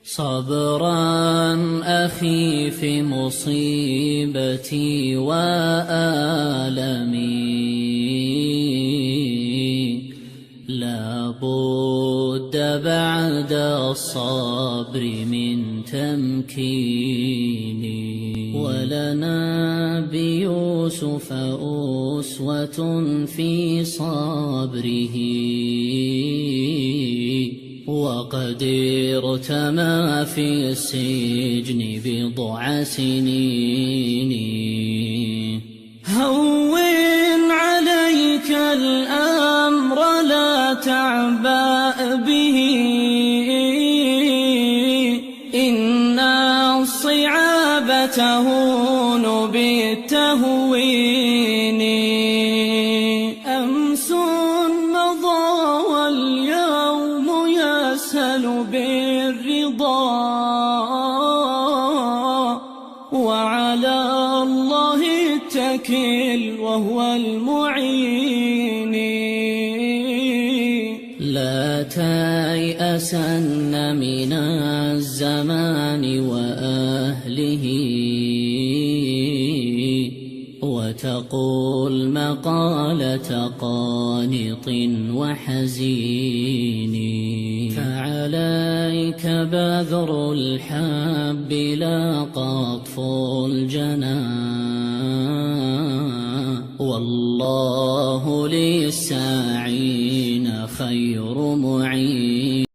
صبرا أخي في مصيبتي وآلمي، لا بد بعد الصبر من تمكيني. ولنا بيوسف أسوة في صبره، وقد ارتمى في السجن بضع سنين. هون عليك الأمر لا تعبأ به، إن الصعاب تهون بالتهوين. أمس مضى واليوم يسهل بالرضا، وعلى الله اتكل وهو المعين. لا تيأسن من الزمان وأهله، وتقول مقالة قانط وحزين. فعليك بذر الحب لا قطف الجنان،